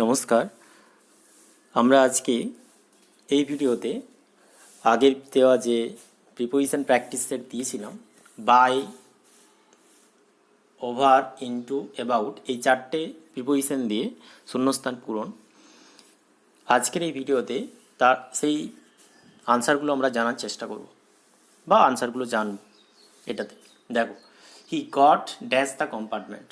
নমস্কার। আমরা আজকে এই ভিডিওতে আগের দেওয়া যে প্রিপোজিশন প্র্যাকটিস সেট দিয়েছিলাম, বাই, ওভার, ইনটু, অ্যাবাউট, এই চারটে প্রিপোজিশন দিয়ে শূন্যস্থান পূরণ। আজকের এই ভিডিওতে তার সেই আনসারগুলো আমরা জানার চেষ্টা করব বা আনসারগুলো জানব। এটাতে দেখো, he got dash the compartment.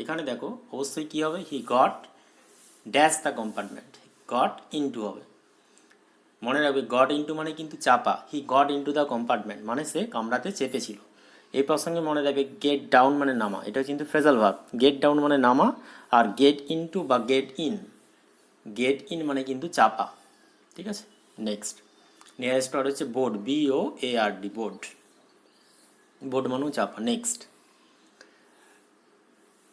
এখানে দেখো অবশ্যই কী হবে, he got dash the compartment, goat into হবে। মনে রাখবে গট ইনটু মানে কিন্তু চাপা। He got into the compartment মানে সে কামরাতে চেপেছিল। এই প্রসঙ্গে মনে রাখবে গেট ডাউন মানে নামা, এটা কিন্তু ফ্রেজাল ভার্ব। গেট ডাউন মানে নামা, আর গেট ইনটু বা গেট ইন মানে কিন্তু চাপা। ঠিক আছে, নেক্সট নিয়ারেস্ট ওয়ার্ড হচ্ছে বোর্ড, BOARD, বোর্ড। বোর্ড মানেও চাপা। Next,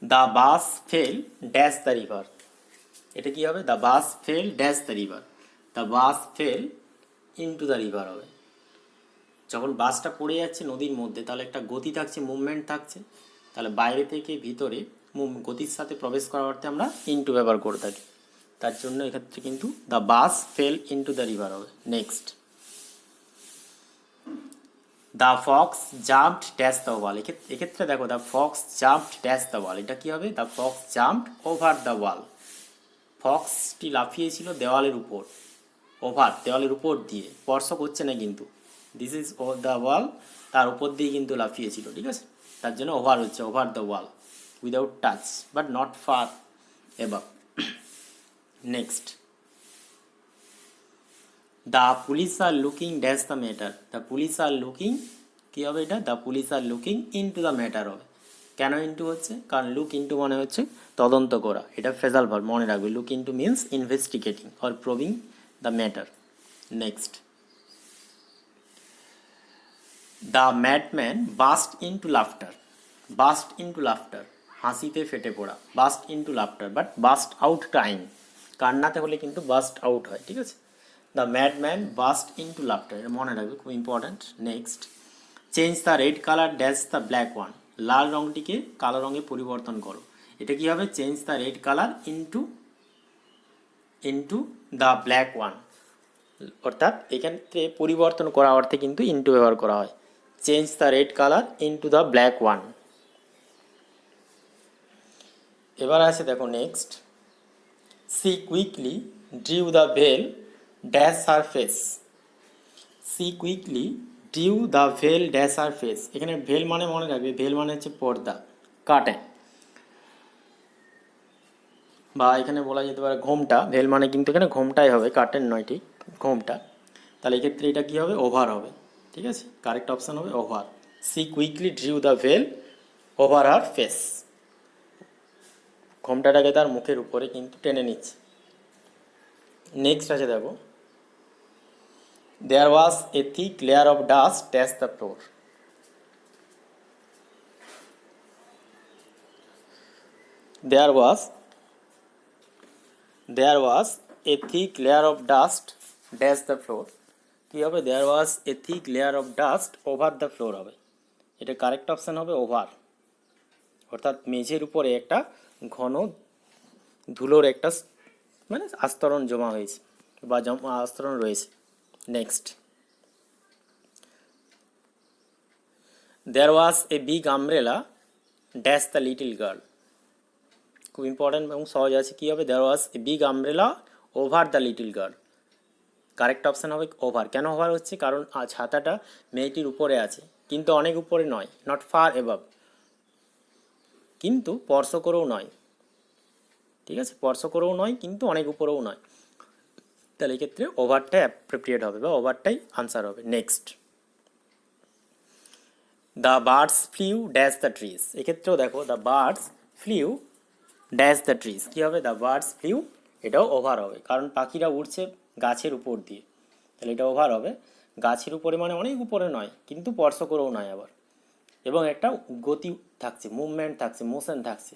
the bus fail dash the river. এটা কি হবে? The bus fail dash the river. The bus fell into the river হবে। যখন বাসটা পড়ে যাচ্ছে নদীর মধ্যে, তাহলে একটা গতি থাকছে, মুভমেন্ট থাকছে। তাহলে বাইরে থেকে ভিতরে গতির সাথে প্রবেশ করার অর্থে আমরা ইনটু ব্যবহার করে থাকি। তার জন্য এক্ষেত্রে কিন্তু the bus fell into the river হবে। Next, the fox jumped dash the wall. এক্ষেত্রে দেখো, the fox jumped dash the wall, এটা কি হবে? The fox jumped over the wall. ফক্সটি লাফিয়েছিল দেওয়ালের উপর। ওভার, দেওয়ালের উপর দিয়ে, স্পর্শ করছে না কিন্তু। দিস ইজ ও দ্য ওয়াল, তার উপর দিয়ে কিন্তু লাফিয়েছিল। ঠিক আছে, তার জন্য ওভার হচ্ছে, over the wall, without touch but not far above. Next, the police are looking dash the matter. The police are looking, কী হবে এটা? The police are looking into the matter হবে। কেন ইনটু হচ্ছে? কারণ লুক ইনটু মানে হচ্ছে তদন্ত করা, এটা ফ্রেজাল ভার্ব, মনে রাখবে। Look into means investigating or probing the matter. Next, the madman burst into laughter. Burst into laughter, হাসিতে ফেটে পড়া। Burst into laughter, but burst out time, কান্নাতে হলে কিন্তু বাস্ট আউট হয়। ঠিক আছে, the madman burst into laughter, এটা মনে রাখবে, খুব important. Next, change the red colour dash the black one. লাল রঙটিকে কালো রঙে পরিবর্তন করো। এটা কি হবে? Change the red colour into the black one. অর্থাৎ এক্ষেত্রে পরিবর্তন করা অর্থে কিন্তু ইনটু ব্যবহার করা হয়। Change the red colour into the black one. এবার আছে দেখো next, she quickly drew the veil dash her face. She quickly drew the veil dash her face. এখানে ভেল মানে মনে রাখবে, ভেল মানে হচ্ছে পর্দা, কাটে, বা এখানে বলা যেতে পারে ঘোমটা। ভেল মানে কিন্তু এখানে ঘোমটাই হবে, কাটেন নয়, ঠিক ঘোমটা। তাহলে এক্ষেত্রে এটা কী হবে? ওভার হবে। ঠিক আছে, কারেক্ট অপশান হবে over. She quickly drew the veil over her face. ঘোমটাটাকে তার মুখের উপরে কিন্তু টেনে নিচ্ছে। নেক্সট আছে দেখো, there was a thick layer of dust dash the floor. There was a thick layer of dust dash the floor. কী হবে? There was a thick layer of dust over the floor হবে। এটা correct option হবে over. অর্থাৎ মেঝের উপরে একটা ঘন ধুলোর একটা মানে আস্তরণ জমা হয়েছে বা আস্তরণ রয়েছে। Next, there was a big umbrella dash the little girl. খুব ইম্পর্ট্যান্ট এবং সহজ আছে। কী হবে? There was a big umbrella over the little girl. Correct option হবে ওভার। কেন ওভার হচ্ছে? কারণ ছাতাটা মেয়েটির উপরে আছে, কিন্তু অনেক উপরে নয়, নট ফার এবাভ, কিন্তু স্পর্শ করেও নয়। ঠিক আছে, স্পর্শ করেও নয়, কিন্তু অনেক উপরেও নয়। তাহলে এক্ষেত্রে ওভারটাই অ্যাপ্রোপ্রিয়েট হবে বা ওভারটাই আনসার হবে। Next, the birds flew dash the trees. এক্ষেত্রেও দেখো, the birds flew dash the trees. কী হবে? দ্য বার্ডস ফ্লিউ, এটাও ওভার হবে, কারণ পাখিরা উড়ছে গাছের উপর দিয়ে। তাহলে এটা ওভার হবে। গাছের উপরে মানে অনেক উপরে নয়, কিন্তু স্পর্শ করেও নয় আবার, এবং একটা গতি থাকছে, মুভমেন্ট থাকছে, মোশন থাকছে,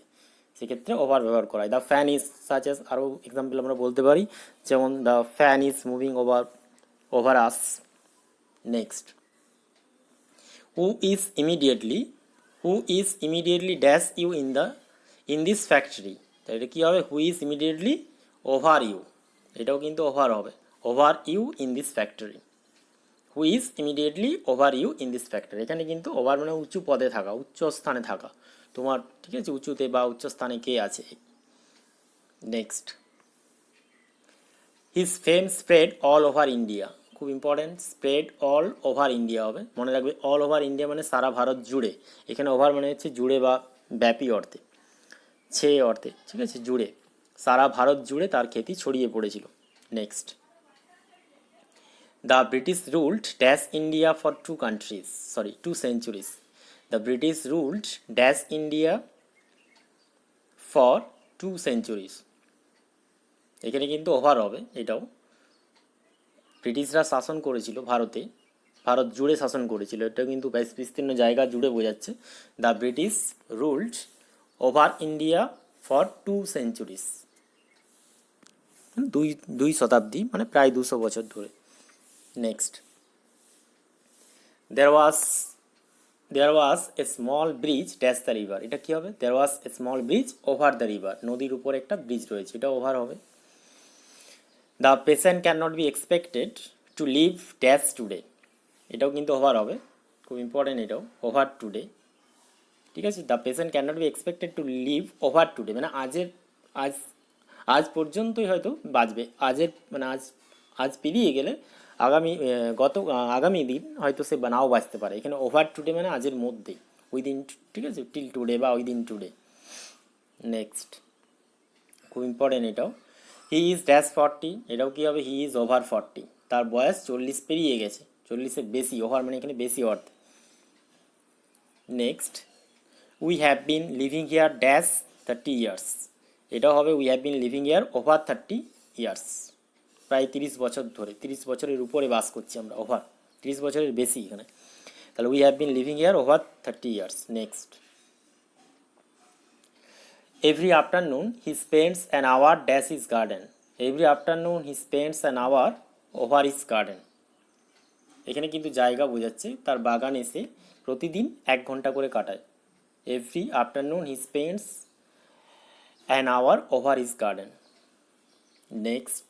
সেক্ষেত্রে ওভার ব্যবহার করা হয়। দ্য ফ্যান ইজ সাচেস, আরও এক্সাম্পল আমরা বলতে পারি, যেমন the fan is moving over us. Next, who is immediately dash you in this factory. তাহলে এটা কী হবে? Who is immediately over you, এটাও কিন্তু ওভার হবে, over you in this factory, who is immediately over you in this factory. এখানে কিন্তু over মানে উঁচু পদে থাকা, উচ্চ স্থানে থাকা, তোমার ঠিক আছে উঁচুতে বা উচ্চ স্থানে কে আছে। Next, his fame spread all over India, খুব important, spread all over India হবে, মনে রাখবে অল ওভার ইন্ডিয়া মানে সারা ভারত জুড়ে, এখানে ওভার মানে হচ্ছে জুড়ে বা ব্যাপী অর্থে, ছে অর্থে, ঠিক আছে জুড়ে, সারা ভারত জুড়ে তার খ্যাতি ছড়িয়ে পড়েছিল। Next, the British ruled dash India for two centuries, the British ruled dash India for 2 centuries, এখানে কিন্তু ওভার হবে এটাও, ব্রিটিশরা শাসন করেছিল ভারতে, ভারত জুড়ে শাসন করেছিল, এটা কিন্তু বেশ বিস্তীর্ণ জায়গা জুড়ে বোঝাচ্ছে। The British ruled over India for 2 centuries, দুই শতাব্দী মানে প্রায় 200 বছর ধরে। Next, there was a small bridge dash the river, এটা কি হবে, there was a small bridge over the river, নদীর উপর একটা ব্রিজ রয়েছে, এটা ওভার হবে। The patient can not be expected to live dash today, এটাও কিন্তু ওভার হবে, খুব ইম্পর্টেন্ট এটাও, ওভার টুডে, ঠিক আছে। The patient can not be expected to live over today মানে আজ আজ পর্যন্তই হয়তো বাঁচবে, মানে আজ পেরিয়ে গেলে আগামী দিন হয়তো সে নাও বাঁচতে পারে, এখানে ওভার টুডে মানে আজের মধ্যেই, উইদিন, ঠিক আছে টিল টুডে বা উইদিন টুডে। নেক্সট, খুব ইম্পর্টেন্ট এটাও, হি ইজ ড্যাশ 40, এটাও কী হবে, হি ইজ ওভার 40, তার বয়স 40 পেরিয়ে গেছে, 40-এর বেশি, ওভার মানে এখানে বেশি অর্থ। Next, we have been living here dash 30 years, এটাও হবে we have been living here over 30 years, প্রায় 30 বছর ধরে, 30 বছরের উপরে বাস করছি আমরা, ওভার 30 বছরের বেশি এখানে, তাহলে we have been living here over 30 years. Next, every afternoon he spends an hour dash his garden, every afternoon he spends an hour over his garden, এখানে কিন্তু জায়গা বোঝাচ্ছে, তার বাগান এসে প্রতিদিন 1 ঘন্টা করে কাটায়। Every afternoon he spends an hour over his garden. Next,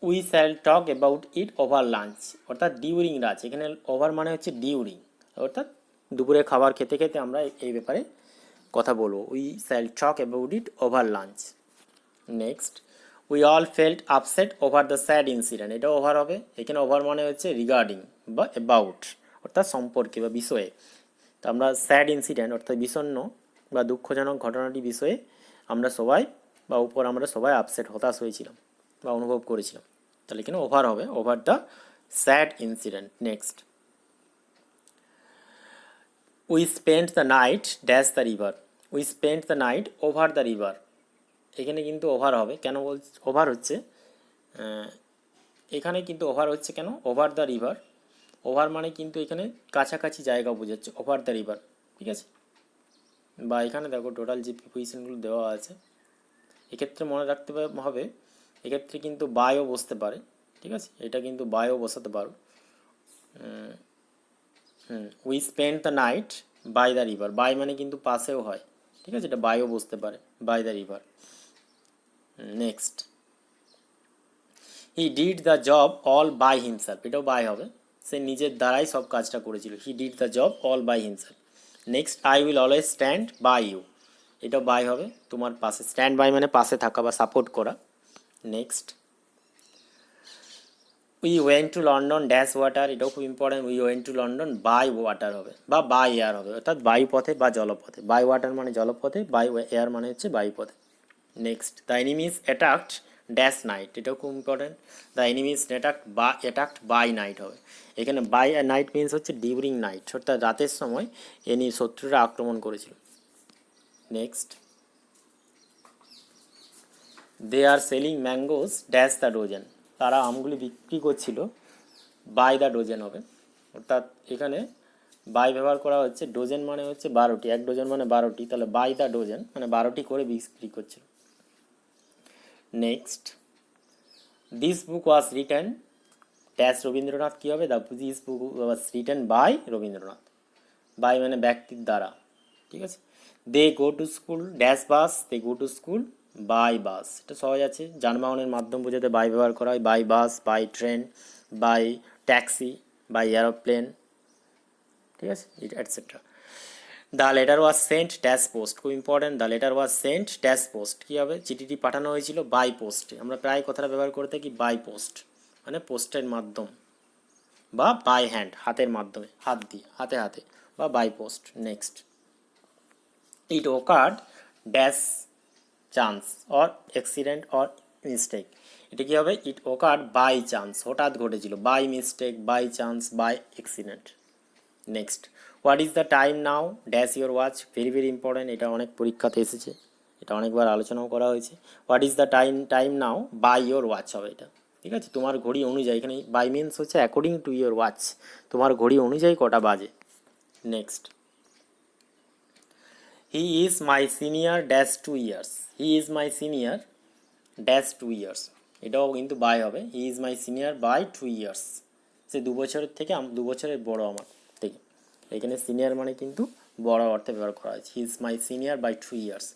we shall talk about it over lunch, অর্থাৎ ডিউরিং লাঞ্চ, এখানে ওভার মানে হচ্ছে ডিউরিং, অর্থাৎ দুপুরে খাবার খেতে খেতে আমরা এই ব্যাপারে কথা বলবো, we shall talk about it over lunch. Next, we all felt upset over the sad incident, এটা ওভার হবে, এখানে ওভার মানে হচ্ছে রিগার্ডিং বা অ্যাবাউট, অর্থাৎ সম্পর্কে বা বিষয়ে, তো আমরা স্যাড ইনসিডেন্ট অর্থাৎ বিষণ্ণ বা দুঃখজনক ঘটনাটি বিষয়ে আমরা সবাই আপসেট, হতাশ হয়েছিলাম বা অনুভব করেছিলাম, তাহলে এখানে ওভার হবে, over the sad incident. Next, we spend the night dash the river, we spend the night over the river, এখানে কিন্তু ওভার হবে, কেন ওভার হচ্ছে, এখানে কিন্তু ওভার হচ্ছে কেন, ওভার দ্য রিভার, ওভার মানে কিন্তু এখানে কাছাকাছি জায়গা বোঝাচ্ছে, ওভার দ্য রিভার, ঠিক আছে। বা এখানে দেখো টোটাল যে প্রিপোজিশনগুলো দেওয়া আছে, এক্ষেত্রে মনে রাখতে হবে, এক্ষেত্রে কিন্তু বাইও বসতে পারে, ঠিক আছে, এটা কিন্তু বাইও বসাতে পারো। We spend the night by the river, by মানে কিন্তু পাশেও হয়, ঠিক আছে, এটা বাইও বসতে পারে, by the river. Next, he did the job all by himself, এটাও বাই হবে, সে নিজের দ্বারাই সব কাজটা করেছিল, he did the job all by himself. Next, I will always stand by you, এটাও বাই হবে, তোমার পাশে, স্ট্যান্ড বাই মানে পাশে থাকা বা সাপোর্ট করা। Next, we went to London dash water, এটাও খুব important, we went to London by water হবে বা বাই এয়ার হবে, অর্থাৎ বায়ুপথে বা জলপথে, বাই ওয়াটার মানে জলপথে, বাই এয়ার মানে হচ্ছে বায়ুপথে। Next, the enemies attacked dash night, এটাও খুব important, the enemies attacked by night হবে, এখানে বাই নাইট মিনস হচ্ছে ডিউরিং নাইট, অর্থাৎ রাতের সময় শত্রুরা আক্রমণ করেছিল। Next, they are selling mangoes dash the dozen, তারা আমগুলি বিক্রি করছিল বাই দ্য ডোজেন হবে, অর্থাৎ এখানে বাই ব্যবহার করা হচ্ছে, ডোজেন মানে হচ্ছে 12টি, 1 ডজন মানে 12টি, তাহলে বাই দ্য ডোজেন মানে 12টি করে বিক্রি করছিল। Next, this book was written dash Rabindranath, কী হবে, this book was written by Rabindranath, by মানে ব্যক্তির দ্বারা, ঠিক আছে। They go to school dash bus, they go to school by bus, এটা সহজ আছে। যানবাহনের মাধ্যম বোঝাতে বাই ব্যবহার করা হয়, by bus, by train, by taxi, by aeroplane, ঠিক আছে, etcetera. The letter was sent dash post, খুব important. The letter was sent dash post, কী হবে, চিঠিটি পাঠানো হয়েছিল বাই পোস্টে। আমরা প্রায় কথাটা ব্যবহার করে থাকি বাই পোস্ট, মানে পোস্টের মাধ্যম, বা বাই হ্যান্ড, হাতের মাধ্যমে, হাত দিয়ে, হাতে হাতে, বা by post. Next, it occurred dash chance or accident or mistake, এটা কী হবে, ইট ওকার্ড বাই চান্স, হঠাৎ ঘটেছিল, by mistake, by chance, by accident. Next, what is the time now dash your watch, very very important, এটা অনেক পরীক্ষাতে এসেছে, এটা অনেকবার আলোচনাও করা হয়েছে। What is the time now by your watch হবে এটা, ঠিক আছে, তোমার ঘড়ি অনুযায়ী, এখানে বাই মিনস হচ্ছে অ্যাকর্ডিং টু ইউর ওয়াচ, তোমার ঘড়ি অনুযায়ী কটা বাজে। Next, he is my senior dash 2 years, he is my senior dash 2 years, এটাও কিন্তু বাই হবে, he is my senior by 2 years, সে 2 বছরের থেকে 2 বছরের বড় আমার থেকে। এখানে সিনিয়র মানে কিন্তু বড় অর্থে ব্যবহার করা হয়েছে, he is my senior by 2 years.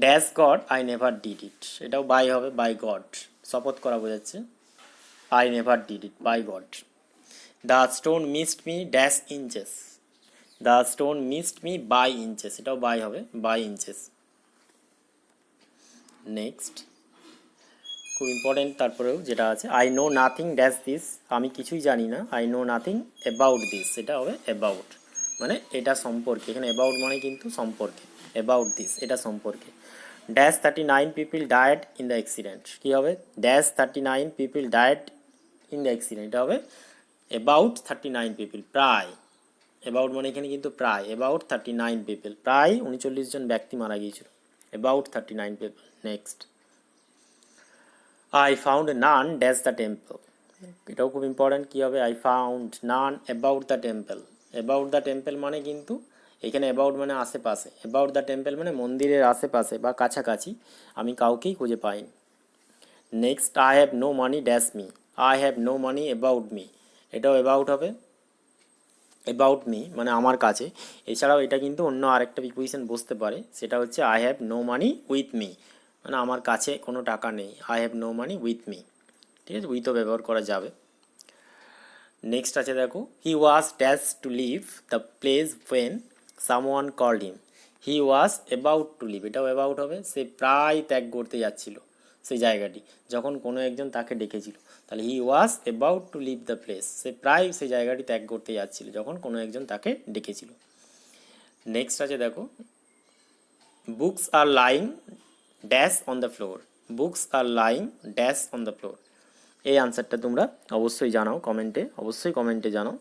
Dash God I never did it, এটাও বাই হবে, বাই গড, শপথ করা বোঝাচ্ছে, I never did it, by God. The stone missed me dash inches, the stone missed me by inches, এটাও by হবে, by inches. Next, খুব important তারপরেও যেটা আছে, I know nothing dash this, আমি কিছুই জানি না, I know nothing about this, এটা হবে অ্যাবাউট, মানে এটা সম্পর্কে, এখানে অ্যাবাউট মানে কিন্তু সম্পর্কে, অ্যাবাউট দিস এটা সম্পর্কে। Dash 39 people died in the accident, কী হবে, dash 39 people died in the accident, এটা হবে অ্যাবাউট 39 পিপল, প্রায়, অ্যাবাউট মানে এখানে কিন্তু প্রায়, অ্যাবাউট 39 পিপল, প্রায় 39 জন ব্যক্তি মারা গিয়েছিল, about 39 people. Next, I found none dash the temple, এটাও খুব ইম্পর্ট্যান্ট, কী হবে, I found none about the temple, about the temple মানে কিন্তু এখানে অ্যাবাউট মানে আশেপাশে, অ্যাবাউট দ্য টেম্পল মানে মন্দিরের আশেপাশে বা কাছাকাছি আমি কাউকেই খুঁজে পাইনি। Next, I have no money dash me, I have no money about me, এটাও অ্যাবাউট হবে, অ্যাবাউট মি মানে আমার কাছে। এছাড়াও এটা কিন্তু অন্য আরেকটা প্রিপোজিশন বসতে পারে, সেটা হচ্ছে I have no money with me, মানে আমার কাছে কোনো টাকা নেই, I have no money with me, ঠিক আছে, উইথও ব্যবহার করা যাবে। নেক্সট আছে দেখো, he was dash to leave the place when someone called him, he was about to leave, এটাও অ্যাবাউট হবে, সে প্রায় ত্যাগ করতে যাচ্ছিল সেই জায়গাটি যখন কোনো একজন তাকে ডেকেছিল, তাহলে he was about to leave the place, সে প্রায় সেই জায়গাটি ত্যাগ করতে যাচ্ছিল যখন কোনো একজন তাকে ডেকেছিল। নেক্সট আছে দেখো, books are lying dash on the floor, books are lying dash on the floor, এই আনসারটা তোমরা অবশ্যই জানাও কমেন্টে, অবশ্যই কমেন্টে জানাও,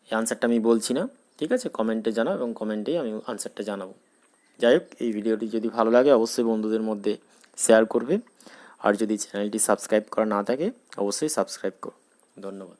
এই আনসারটা আমি বলছি না, ঠিক আছে, কমেন্টে জানাও এবং কমেন্টেই আমি আনসারটা জানাবো। যাই হোক, এই ভিডিওটি যদি ভালো লাগে অবশ্যই বন্ধুদের মধ্যে শেয়ার করবে, আর যদি চ্যানেলটি সাবস্ক্রাইব করা না থাকে অবশ্যই সাবস্ক্রাইব করো। ধন্যবাদ।